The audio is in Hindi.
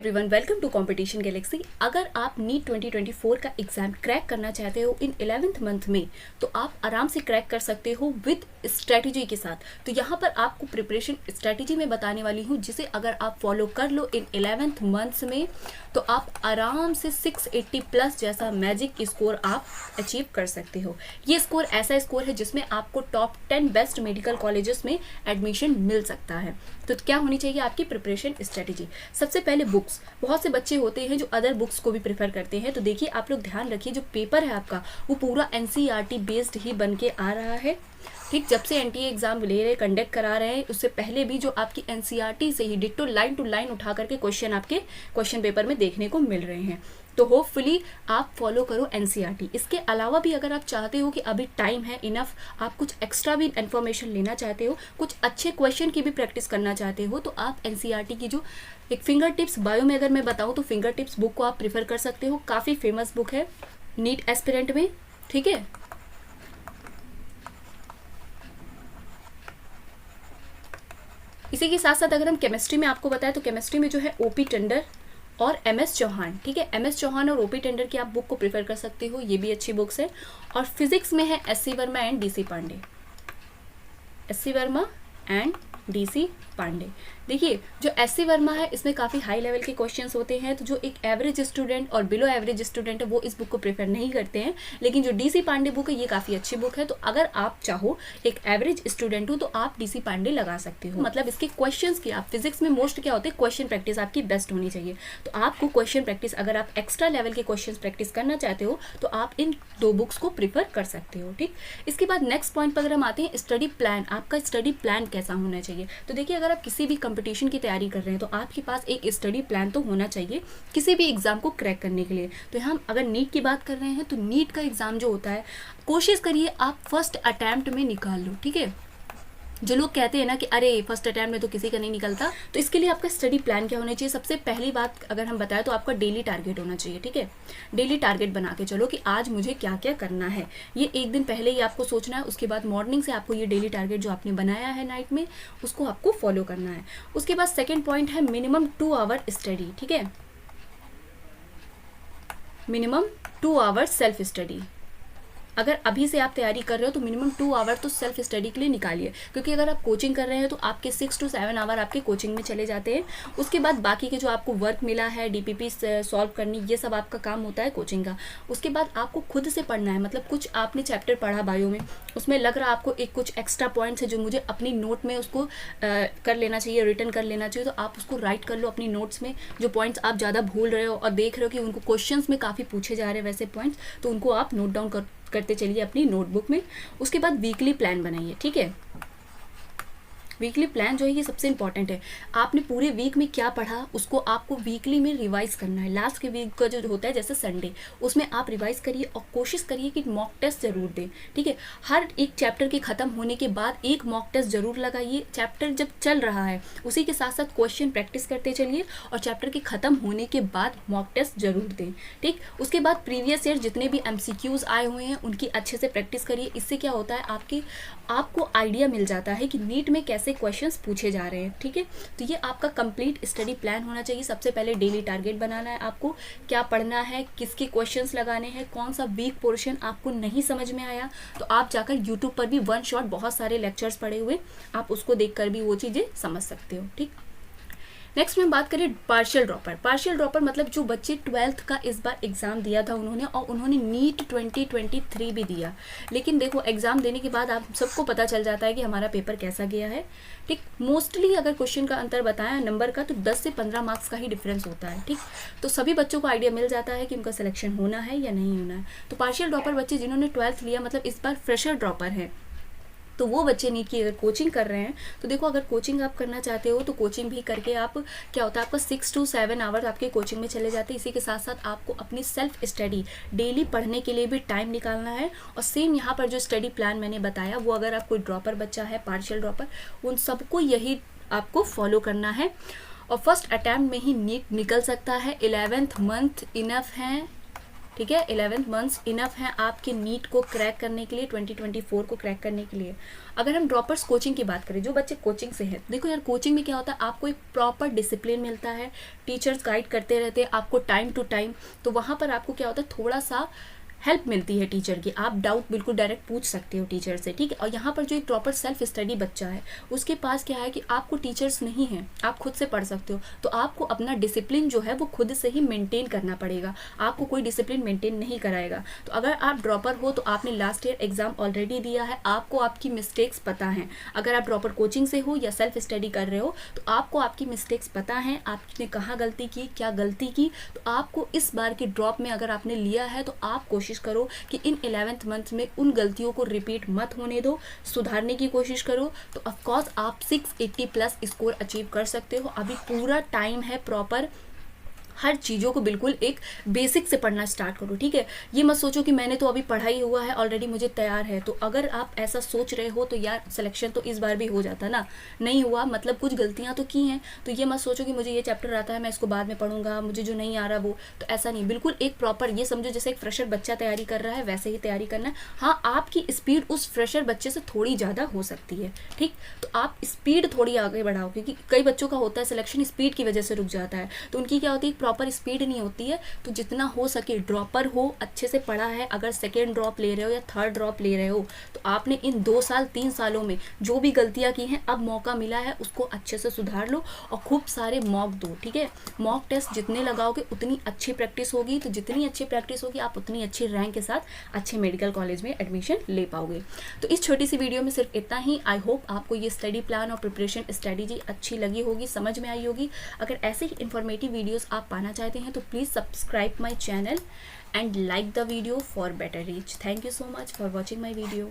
Everyone welcome to competition galaxy. अगर आप नीट 2024 का एग्जाम क्रैक करना चाहते हो इन 11th मंथ में तो आप आराम से क्रैक कर सकते हो विद स्ट्रेटजी के साथ। तो यहाँ पर आपको प्रिपरेशन स्ट्रेटजी में बताने वाली हूँ जिसे अगर आप फॉलो कर लो इन 11th मंथ्स में तो आप आराम से 680 प्लस जैसा मैजिक स्कोर आप अचीव कर सकते हो। ये स्कोर ऐसा स्कोर है जिसमें आपको टॉप 10 बेस्ट मेडिकल कॉलेजेस में एडमिशन मिल सकता है। तो क्या होनी चाहिए आपकी प्रिपरेशन स्ट्रेटजी? सबसे पहले बुक्स। बहुत से बच्चे होते हैं जो अदर बुक्स को भी प्रेफर करते हैं, तो देखिए आप लोग ध्यान रखिए जो पेपर है आपका वो पूरा एनसीईआरटी बेस्ड ही बन के आ रहा है। ठीक, जब से एनटीए एग्जाम ले रहे कंडक्ट करा रहे हैं उससे पहले भी जो आपकी एनसीईआरटी से ही डिट्टो लाइन टू लाइन उठा करके क्वेश्चन आपके क्वेश्चन पेपर में देखने को मिल रहे हैं। तो होपफुली आप फॉलो करो एनसीईआरटी। इसके अलावा भी अगर आप चाहते हो कि अभी टाइम है इनफ, आप कुछ एक्स्ट्रा भी इन्फॉर्मेशन लेना चाहते हो, कुछ अच्छे क्वेश्चन की भी प्रैक्टिस करना चाहते हो, तो आप एनसीईआरटी की जो एक फिंगर टिप्स बायो में अगर मैं बताऊँ तो फिंगर टिप्स बुक को आप प्रेफर कर सकते हो। काफ़ी फेमस बुक है नीट एस्पिरेंट में। ठीक है, इसी के साथ साथ अगर हम केमिस्ट्री में आपको बताएं तो केमिस्ट्री में जो है ओपी टंडन और एमएस चौहान। ठीक है, एमएस चौहान और ओपी टंडन की आप बुक को प्रेफर कर सकते हो, ये भी अच्छी बुक्स है। और फिजिक्स में है SC Verma and DC Pandey. SC Verma and DC Pandey. देखिए जो एससी वर्मा है इसमें काफ़ी हाई लेवल के क्वेश्चंस होते हैं, तो जो एक एवरेज स्टूडेंट और बिलो एवरेज स्टूडेंट है वो इस बुक को प्रेफर नहीं करते हैं। लेकिन जो डीसी पांडे बुक है ये काफ़ी अच्छी बुक है, तो अगर आप चाहो एक एवरेज स्टूडेंट हो तो आप डीसी पांडे लगा सकते हो। मतलब इसके क्वेश्चंस की आप फिजिक्स में मोस्ट क्या होते हैं, क्वेश्चन प्रैक्टिस आपकी बेस्ट होनी चाहिए। तो आपको क्वेश्चन प्रैक्टिस अगर आप एक्स्ट्रा लेवल के क्वेश्चन प्रैक्टिस करना चाहते हो तो आप इन दो बुक्स को प्रेफर कर सकते हो। ठीक, इसके बाद नेक्स्ट पॉइंट पर अगर हम आते हैं स्टडी प्लान। आपका स्टडी प्लान कैसा होना चाहिए? तो देखिए अगर आप किसी भी कंपटीशन की तैयारी कर रहे हैं तो आपके पास एक स्टडी प्लान तो होना चाहिए किसी भी एग्जाम को क्रैक करने के लिए। तो हम अगर नीट की बात कर रहे हैं तो नीट का एग्जाम जो होता है कोशिश करिए आप फर्स्ट अटेम्प्ट में निकाल लो। ठीक है, जो लोग कहते हैं ना कि अरे फर्स्ट अटैम्प्ट में तो किसी का नहीं निकलता, तो इसके लिए आपका स्टडी प्लान क्या होना चाहिए? सबसे पहली बात अगर हम बताएं तो आपका डेली टारगेट होना चाहिए। ठीक है, डेली टारगेट बना के चलो कि आज मुझे क्या क्या करना है, ये एक दिन पहले ही आपको सोचना है। उसके बाद मॉर्निंग से आपको ये डेली टारगेट जो आपने बनाया है नाइट में उसको आपको फॉलो करना है। उसके बाद सेकेंड पॉइंट है मिनिमम 2 आवर स्टडी। ठीक है, मिनिमम 2 आवर सेल्फ स्टडी। अगर अभी से आप तैयारी कर रहे हो तो मिनिमम 2 आवर तो सेल्फ स्टडी के लिए निकालिए, क्योंकि अगर आप कोचिंग कर रहे हैं तो आपके 6 to 7 आवर आपके कोचिंग में चले जाते हैं। उसके बाद बाकी के जो आपको वर्क मिला है डीपीपी सॉल्व करनी, ये सब आपका काम होता है कोचिंग का। उसके बाद आपको खुद से पढ़ना है। मतलब कुछ आपने चैप्टर पढ़ा बायो में, उसमें लग रहा आपको एक कुछ एक्स्ट्रा पॉइंट्स है जो मुझे अपनी नोट में उसको कर लेना चाहिए, रिटर्न कर लेना चाहिए, तो आप उसको राइट कर लो अपनी नोट्स में। जो पॉइंट्स आप ज़्यादा भूल रहे हो और देख रहे हो कि उनको क्वेश्चन में काफ़ी पूछे जा रहे हैं वैसे पॉइंट्स, तो उनको आप नोट डाउन करते चलिए अपनी नोटबुक में। उसके बाद वीकली प्लान बनाइए। ठीक है, वीकली प्लान जो है ये सबसे इंपॉर्टेंट है। आपने पूरे वीक में क्या पढ़ा उसको आपको वीकली में रिवाइज करना है। लास्ट के वीक का जो होता है जैसे संडे, उसमें आप रिवाइज करिए और कोशिश करिए कि मॉक टेस्ट जरूर दें। ठीक है, हर एक चैप्टर के खत्म होने के बाद एक मॉक टेस्ट जरूर लगाइए। चैप्टर जब चल रहा है उसी के साथ साथ क्वेश्चन प्रैक्टिस करते चलिए और चैप्टर के खत्म होने के बाद मॉक टेस्ट जरूर दें। ठीक, उसके बाद प्रीवियस ईयर जितने भी MCQs आए हुए हैं उनकी अच्छे से प्रैक्टिस करिए। इससे क्या होता है आपको आइडिया मिल जाता है कि नीट में कैसे क्वेश्चंस पूछे जा रहे हैं। ठीक है, तो ये आपका कंप्लीट स्टडी प्लान होना चाहिए। सबसे पहले डेली टारगेट बनाना है, आपको क्या पढ़ना है, किसके क्वेश्चंस लगाने हैं, कौन सा वीक पोर्शन आपको नहीं समझ में आया तो आप जाकर यूट्यूब पर भी वन शॉट बहुत सारे लेक्चर्स पड़े हुए, आप उसको देखकर भी वो चीज़ें समझ सकते हो। ठीक, नेक्स्ट में बात करें पार्शियल ड्रॉपर। पार्शियल ड्रॉपर मतलब जो बच्चे 12th का इस बार एग्ज़ाम दिया था उन्होंने, और उन्होंने नीट 2023 भी दिया, लेकिन देखो एग्ज़ाम देने के बाद आप सबको पता चल जाता है कि हमारा पेपर कैसा गया है। ठीक, मोस्टली अगर क्वेश्चन का अंतर बताया नंबर का तो 10 से 15 मार्क्स का ही डिफरेंस होता है। ठीक, तो सभी बच्चों को आइडिया मिल जाता है कि उनका सिलेक्शन होना है या नहीं होना है। तो पार्शियल ड्रॉपर बच्चे जिन्होंने 12th लिया मतलब इस बार फ्रेशर ड्रॉपर है, तो वो बच्चे नीट की अगर कोचिंग कर रहे हैं तो देखो अगर कोचिंग आप करना चाहते हो तो कोचिंग भी करके आप क्या होता है आपका 6 to 7 आवर्स आपके कोचिंग में चले जाते हैं। इसी के साथ साथ आपको अपनी सेल्फ स्टडी डेली पढ़ने के लिए भी टाइम निकालना है। और सेम यहाँ पर जो स्टडी प्लान मैंने बताया वो अगर आप कोई ड्रॉपर बच्चा है, पार्शियल ड्रॉपर, उन सबको यही आपको फॉलो करना है। और फर्स्ट अटैम्प्ट में ही नीट निकल सकता है। 11th मंथ इनफ है। ठीक है। 11 मंथ्स इनफ हैं आपके नीट को क्रैक करने के लिए, 2024 को क्रैक करने के लिए। अगर हम ड्रॉपर्स कोचिंग की बात करें, जो बच्चे कोचिंग से हैं, देखो यार कोचिंग में क्या होता है, आपको एक प्रॉपर डिसिप्लिन मिलता है, टीचर्स गाइड करते रहते हैं आपको टाइम टू टाइम, तो वहाँ पर आपको क्या होता है, थोड़ा सा हेल्प मिलती है टीचर की, आप डाउट बिल्कुल डायरेक्ट पूछ सकते हो टीचर से, ठीक है। और यहाँ पर जो एक प्रॉपर सेल्फ स्टडी बच्चा है, उसके पास क्या है कि आपको टीचर्स नहीं है, आप खुद से पढ़ सकते हो, तो आपको अपना डिसिप्लिन जो है वो खुद से ही मेंटेन करना पड़ेगा, आपको कोई डिसिप्लिन मेंटेन नहीं कराएगा। तो अगर आप ड्रॉपर हो तो आपने लास्ट ईयर एग्जाम ऑलरेडी दिया है, आपको आपकी मिस्टेक्स पता हैं। अगर आप ड्रॉपर कोचिंग से हो या सेल्फ स्टडी कर रहे हो तो आपको आपकी मिस्टेक्स पता हैं, आपने कहाँ गलती की, क्या गलती की। तो आपको इस बार की ड्रॉप में अगर आपने लिया है तो आप कोशिश करो कि इन 11th मंथ में उन गलतियों को रिपीट मत होने दो, सुधारने की कोशिश करो। तो ऑफकोर्स आप 680 प्लस स्कोर अचीव कर सकते हो। अभी पूरा टाइम है, प्रॉपर हर चीज़ों को बिल्कुल एक बेसिक से पढ़ना स्टार्ट करो, ठीक है। ये मत सोचो कि मैंने तो अभी पढ़ाई हुआ है ऑलरेडी, मुझे तैयार है। तो अगर आप ऐसा सोच रहे हो तो यार सिलेक्शन तो इस बार भी हो जाता ना, नहीं हुआ मतलब कुछ गलतियां तो की हैं। तो ये मत सोचो कि मुझे ये चैप्टर आता है मैं इसको बाद में पढ़ूंगा, मुझे जो नहीं आ रहा वो, तो ऐसा नहीं। बिल्कुल एक प्रॉपर ये समझो जैसे एक फ्रेशर बच्चा तैयारी कर रहा है वैसे ही तैयारी करना है। हाँ, आपकी स्पीड उस फ्रेशर बच्चे से थोड़ी ज़्यादा हो सकती है, ठीक। तो आप स्पीड थोड़ी आगे बढ़ाओ, क्योंकि कई बच्चों का होता है सिलेक्शन स्पीड की वजह से रुक जाता है, तो उनकी क्या होती है, प्रॉपर स्पीड नहीं होती है। तो जितना हो सके ड्रॉपर हो, अच्छे से पढ़ा है, अगर सेकेंड ड्रॉप ले रहे हो या थर्ड ड्रॉप ले रहे हो तो आपने इन 2 साल 3 सालों में जो भी गलतियां की हैं, अब मौका मिला है उसको अच्छे से सुधार लो और खूब सारे मॉक दो, ठीक है। मॉक टेस्ट जितने लगाओगे उतनी अच्छी प्रैक्टिस होगी, तो जितनी अच्छी प्रैक्टिस होगी आप उतनी अच्छी रैंक के साथ अच्छे मेडिकल कॉलेज में एडमिशन ले पाओगे। तो इस छोटी सी वीडियो में सिर्फ इतना ही। आई होप आपको ये स्टडी प्लान और प्रिपरेशन स्ट्रेटेजी अच्छी लगी होगी, समझ में आई होगी। अगर ऐसे ही इंफॉर्मेटिव वीडियोस आप पाना चाहते हैं तो please subscribe my channel and like the video for better reach. Thank you so much for watching my video.